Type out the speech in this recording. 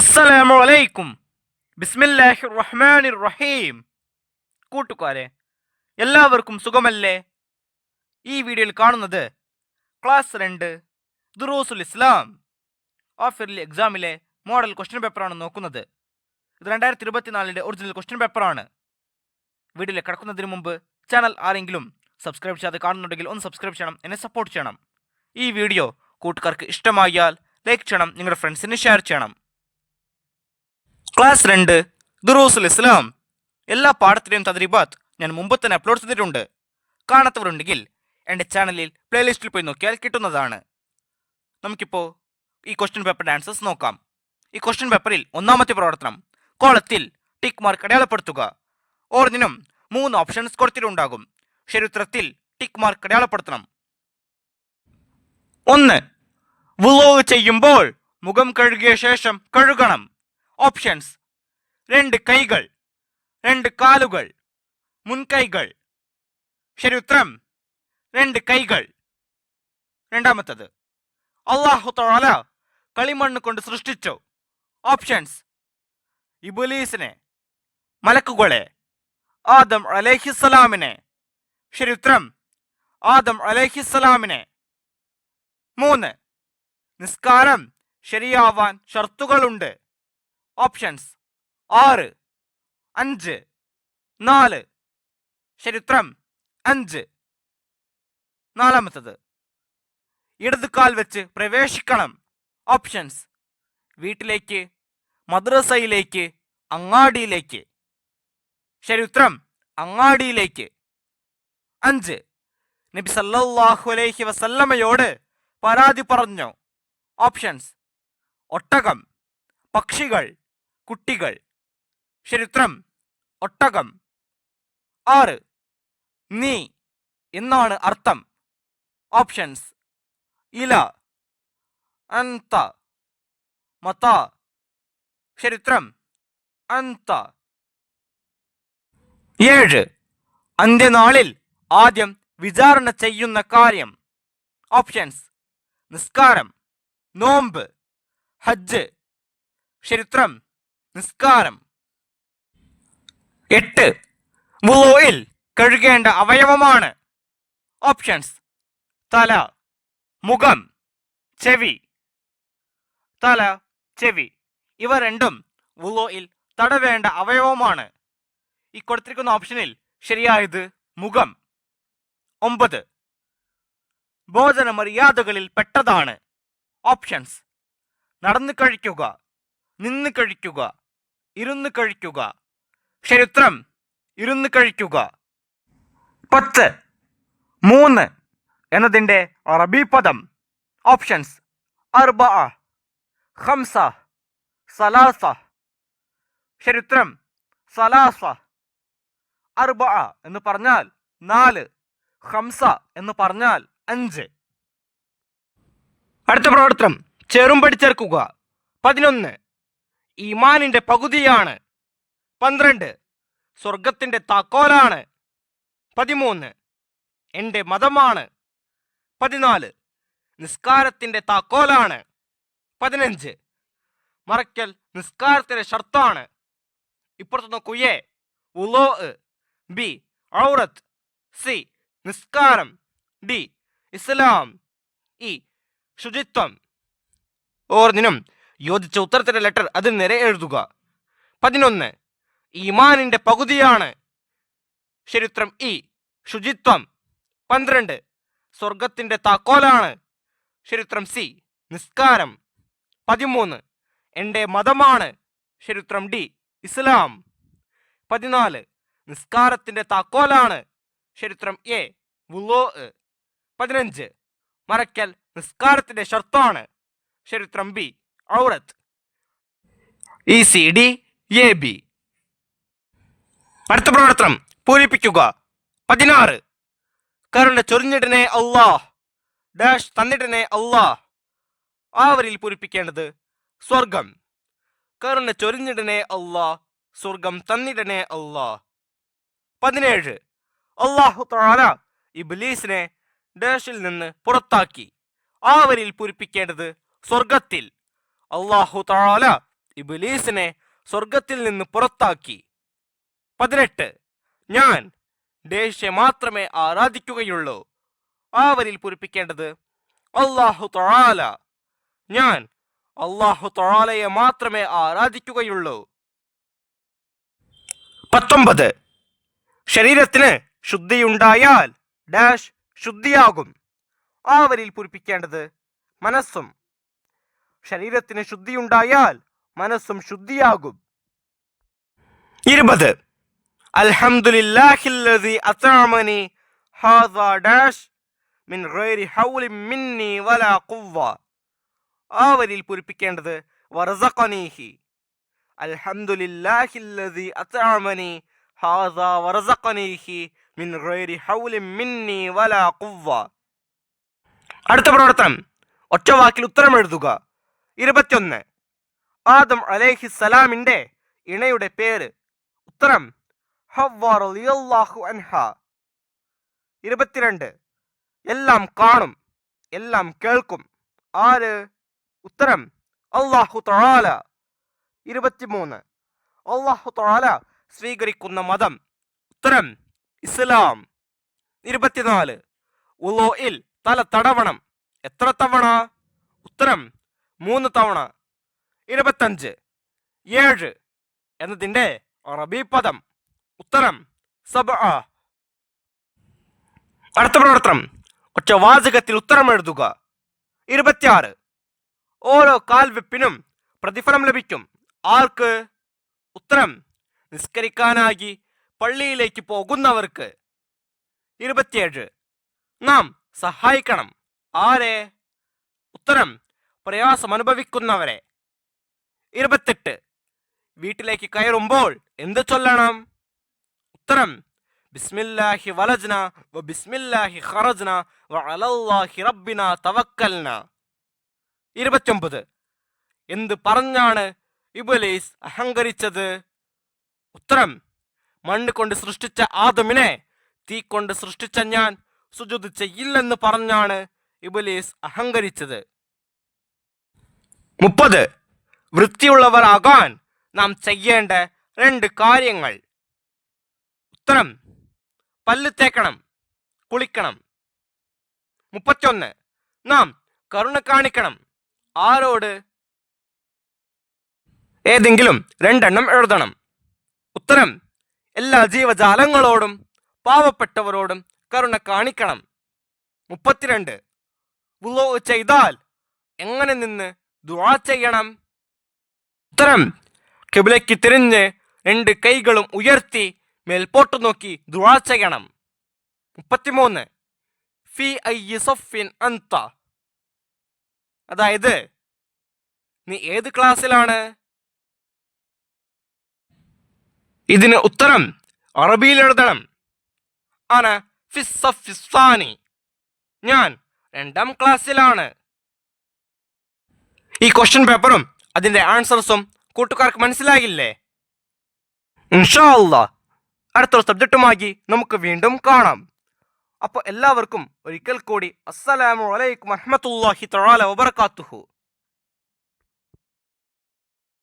അസ്സലാമു അലൈക്കും. ബിസ്മില്ലാഹിർ റഹ്മാനിർ റഹീം. കൂട്ടുകാരെ, എല്ലാവർക്കും സുഖമല്ലേ? ഈ വീഡിയോയിൽ കാണുന്നത് ക്ലാസ് 2 ദുറൂസുൽ ഇസ്ലാം ഹാഫ് ഇയർലി എക്സാമിലെ മോഡൽ ക്വസ്റ്റ്യൻ പേപ്പറാണ് നോക്കുന്നത്. ഇത് 2024 ഒറിജിനൽ ക്വസ്റ്റ്യൻ പേപ്പറാണ്. വീഡിയോയിൽ കിടക്കുന്നതിന് മുമ്പ് ചാനൽ ആരെങ്കിലും സബ്സ്ക്രൈബ് ചെയ്യാതെ കാണുന്നുണ്ടെങ്കിൽ ഒന്ന് സബ്സ്ക്രൈബ് ചെയ്യണം, എന്നെ സപ്പോർട്ട് ചെയ്യണം. ഈ വീഡിയോ കൂട്ടുകാർക്ക് ഇഷ്ടമായാൽ ലൈക്ക് ചെയ്യണം, നിങ്ങളുടെ ഫ്രണ്ട്സിന് ഷെയർ ചെയ്യണം. ക്ലാസ് 2 ദുറൂസുൽ ഇസ്ലാം എല്ലാ പാഠത്തിലെയും തദ്രീബാത്ത് ഞാൻ മുമ്പ് തന്നെ അപ്ലോഡ് ചെയ്തിട്ടുണ്ട്. കാണാത്തവരുണ്ടെങ്കിൽ എൻ്റെ ചാനലിൽ പ്ലേലിസ്റ്റിൽ പോയി നോക്കിയാൽ കിട്ടുന്നതാണ്. നമുക്കിപ്പോൾ ഈ ക്വസ്റ്റ്യൻ പേപ്പറിൻ്റെ ആൻസേഴ്സ് നോക്കാം. ഈ ക്വസ്റ്റ്യൻ പേപ്പറിൽ ഒന്നാമത്തെ പ്രവർത്തനം കോളത്തിൽ ടിക്ക് മാർക്ക് അടയാളപ്പെടുത്തുക. ഓരോന്നിനും 3 ഓപ്ഷൻസ് കൊടുത്തിട്ടുണ്ടാകും. ശരിയുത്തരത്തിൽ ടിക്ക് മാർക്ക് അടയാളപ്പെടുത്തണം. 1. വുളൂ ചെയ്യുമ്പോൾ മുഖം കഴുകിയ ശേഷം കഴുകണം. ഓപ്ഷൻസ്: 2 കൈകൾ, 2 കാലുകൾ, മുൻകൈകൾ. ശരിയുത്തരം 2 കൈകൾ. രണ്ടാമത്തത്, അല്ലാഹു തആല കളിമണ്ണ് കൊണ്ട് സൃഷ്ടിച്ചു. ഓപ്ഷൻസ്: ഇബ്ലീസിനെ, മലക്കുകളെ, ആദം അലൈഹിസ്സലാമിനെ. ശരിയുത്തരം ആദം അലൈഹിസ്സലാമിനെ. 3. നിസ്കാരം ശരിയാവാൻ ഷർത്തുകളുണ്ട്. ഓപ്ഷൻസ്: 6, 5, 4. ശരിയുത്തരം 5. നാലാമത്തത്, ഇടതുകാൽ വെച്ച് പ്രവേശിക്കണം. ഓപ്ഷൻസ്: വീട്ടിലേക്ക്, മദ്രസയിലേക്ക്, അങ്ങാടിയിലേക്ക്. ശരിയുത്തരം അങ്ങാടിയിലേക്ക്. 5. നബി സല്ലല്ലാഹു അലൈഹി വസല്ലമയോട് പരാതി പറഞ്ഞു. ഓപ്ഷൻസ്: ഒട്ടകം, പക്ഷികൾ, കുട്ടികൾ. ശരിയുത്തരം ഒട്ടകം. 6. നീ എന്നാണ് അർത്ഥം. ഓപ്ഷൻസ്: ഇല, അന്ത, മത. ശരിയുത്തരം അന്ത. 7. അന്ത്യനാളിൽ ആദ്യം വിചാരണ ചെയ്യുന്ന കാര്യം. ഓപ്ഷൻസ്: നിസ്കാരം, നോമ്പ്, ഹജ്ജ്. ശരിയുത്തരം നിസ്കാരം. 8. വുളൂഇൽ കഴുകേണ്ട അവയവമാണ്. ഓപ്ഷൻസ്: തല, മുഖം, ചെവി. തല, ചെവി ഇവ രണ്ടും വുളൂഇൽ തടവേണ്ട അവയവമാണ്. ഈ കൊടുത്തിരിക്കുന്ന ഓപ്ഷനിൽ ശരിയായത് മുഖം. 9. ഭോജന മര്യാദകളിൽ പെട്ടതാണ്. ഓപ്ഷൻസ്: നടന്നു കഴിക്കുക, നിന്ന് കഴിക്കുക, ഇരുന്ന് കഴിക്കുക. ശരിയുത്തരം ഇരുന്ന് കഴിക്കുക. 10. 3 എന്നതിൻ്റെ അറബി പദം. ഓപ്ഷൻസ്: അർബഅ, ഖംസ, സലാസ. ശരിയുത്തരം സലാസ. അർബഅ എന്ന് പറഞ്ഞാൽ 4, ഖംസ എന്ന് പറഞ്ഞാൽ 5. അടുത്ത പ്രവർത്തനം ചേറുംപടി ചേർക്കുക. 11. ഈമാനിന്റെ പകുതിയാണ്. 12. സ്വർഗത്തിന്റെ താക്കോലാണ്. 13. എൻ്റെ മതമാണ്. 14. നിസ്കാരത്തിന്റെ താക്കോലാണ്. 15. മറക്കൽ നിസ്കാരത്തിന്റെ ഷർത്താണ്. ഇപ്പുറത്ത് നോക്കൂയേ. വുളൂ, ബി ഔറത്ത്, സി നിസ്കാരം, ഡി ഇസ്ലാം, ഇ ശുചിത്വം. ഓരോന്നിനും യോജിച്ച ഉത്തരത്തിന്റെ ലെറ്റർ അതിന് നേരെ എഴുതുക. 11. ഈമാനിന്റെ പകുതിയാണ്. ശരിയുത്തരം ഇ ശുചിത്വം. 12. സ്വർഗത്തിന്റെ താക്കോലാണ്. ശരിയുത്തരം സി നിസ്കാരം. 13. എൻ്റെ മതമാണ്. ശരിയുത്തരം ഡി ഇസ്ലാം. 14. നിസ്കാരത്തിന്റെ താക്കോലാണ്. ശരിയുത്തരം എ വുളൂ. 15. മറക്കൽ നിസ്കാരത്തിന്റെ ഷർത്താണ്. ശരിയുത്തരം ബി ഔറത്ത്. ECD AB. അടുത്ത പ്രവർത്തനം പൂരിപ്പിക്കുക. 16. കരുണ ചൊരിഞ്ഞിടനെ അല്ലാഹ് ഡാഷ് തന്നിടനെ അല്ലാഹ്. ആവരിൽ പൂരിപ്പിക്കേണ്ടത് സ്വർഗം. കരുണ ചൊരിഞ്ഞിടനെ അല്ലാഹ്, സ്വർഗം തന്നിടനെ അല്ലാഹ്. 17. അല്ലാഹു തആല ഇബ്ലീസിനെ ഡാഷിൽ നിന്ന് പുറത്താക്കി. ആവരിൽ പൂരിപ്പിക്കേണ്ടത് സ്വർഗത്തിൽ. അല്ലാഹു തആല ഇബ്ലീസിനെ സ്വർഗത്തിൽ നിന്ന് പുറത്താക്കി. 18 ഞാൻ ദേശയെ മാത്രമേ ആരാധിക്കുകയുള്ളൂ. ആ വരിയിൽ പൂരിപ്പിക്കേണ്ടത് അല്ലാഹു തആല. ഞാൻ അല്ലാഹു തആലയെ മാത്രമേ ആരാധിക്കുകയുള്ളൂ. 19 ശരീരത്തിന് ശുദ്ധിയുണ്ടായാൽ ഡാഷ് ശുദ്ധിയാകും. ആ വരിയിൽ പൂരിപ്പിക്കേണ്ടത് മനസ്സും. ശരീരത്തിന് ശുദ്ധിയുണ്ടായാൽ മനസ്സും ശുദ്ധിയാകും. 20 അൽഹംദുലില്ലാഹില്ലദി അത്അമനി ഹാദാ ഡാഷ് മിൻ ഗൈരി ഹൗലി മിന്നി വലാ ഖുവ്വ. ആ വരിയിൽ പൂരിപ്പിക്കേണ്ടത് വറസഖനീഹി. അൽഹംദുലില്ലാഹില്ലദി അത്അമനി ഹാദാ വറസഖനീഹി മിൻ ഗൈരി ഹൗലി മിന്നി വലാ ഖുവ്വ. അടുത്ത പ്രവർത്തനം ഒറ്റവാക്കിൽ ഉത്തരം എഴുതുക. 21 ആദം അലൈഹിസ്സലാമിന്റെ ഇണയുടെ പേര്. ഉത്തരം ഹവ്വ റളിയല്ലാഹു അൻഹ. 22 എല്ലാം കാണും എല്ലാം കേൾക്കും. ആര്? ഉത്തരം അല്ലാഹു തആല. 23 അല്ലാഹു തആല സ്വീകരിക്കുന്ന മതം. ഉത്തരം ഇസ്ലാം. 24 വുളൂഇൽ തല തടവണം. എത്ര തവണ? ഉത്തരം 3 തവണ. 25 7 എന്നതിന്റെ അറബി പദം. ഉത്തരം സബ്അ. അടുത്ത പ്രവർത്തനം ഒറ്റ വാചകത്തിൽ ഉത്തരം എഴുതുക. 26 ഓരോ കാൽവെപ്പിനും പ്രതിഫലം ലഭിക്കും. ആർക്ക്? ഉത്തരം നിസ്കരിക്കാനായി പള്ളിയിലേക്ക് പോകുന്നവർക്ക്. 27 നാം സഹായിക്കണം. ആരെ? ഉത്തരം പ്രയാസം അനുഭവിക്കുന്നവരെ. 28 വീട്ടിലേക്ക് കയറുമ്പോൾ എന്ത് ചൊല്ലണം? ഉത്തരം ബിസ്മില്ലാഹി വലജ്ന വ ബിസ്മില്ലാഹി ഖറജ്ന വ അലല്ലാഹി റബ്ബിന തവക്കൽന. 29 എന്ത് പറഞ്ഞാണ് ഇബ്ലീസ് അഹങ്കരിച്ചത്? ഉത്തരം മണ്ണ് കൊണ്ട് സൃഷ്ടിച്ച ആദമിനെ തീ കൊണ്ട് സൃഷ്ടിച്ച ഞാൻ സുജൂദ് ചെയ്യില്ലെന്ന് പറഞ്ഞാണ് ഇബ്ലീസ് അഹങ്കരിച്ചത്. 30 വൃത്തിയുള്ളവരാകാൻ നാം ചെയ്യേണ്ട 2 കാര്യങ്ങൾ. ഉത്തരം പല്ല് തേക്കണം, കുളിക്കണം. 31 നാം കരുണ കാണിക്കണം. ആരോട്? ഏതെങ്കിലും 2 എണ്ണം എഴുതണം. ഉത്തരം എല്ലാ ജീവജാലങ്ങളോടും പാവപ്പെട്ടവരോടും കരുണ കാണിക്കണം. 32 വുളൂ ചെയ്താൽ എങ്ങനെ നിന്ന് ദുആ ചെയ്യണം? ഉത്തരം ഖിബ്ലയ്ക്ക് തിരിഞ്ഞ് 2 കൈകളും ഉയർത്തി മേൽപോട്ട് നോക്കി ദുആ ചെയ്യണം. 33 ഫി അയ്യി സഫിൻ അൻത, അതായത് നീ ഏത് ക്ലാസ്സിലാണ്? ഇതിന് ഉത്തരം അറബിയിൽ എഴുതണം. അന ഫിസ് സഫിസ് സാനി, ഞാൻ 2ാം ക്ലാസ്സിലാണ്. ഈ ക്വസ്റ്റ്യൻ പേപ്പറും അതിന്റെ ആൻസേഴ്സും കൂട്ടുകാർക്ക് മനസ്സിലാകില്ലേ? ഇൻഷാ അല്ലാഹ് അടുത്തൊരു സബ്ജക്റ്റുമായി നമുക്ക് വീണ്ടും കാണാം. അപ്പോൾ എല്ലാവർക്കും ഒരിക്കൽ കൂടി അസ്സലാമു അലൈക്കും വറഹ്മത്തുള്ളാഹി തആല വബറകാതുഹു.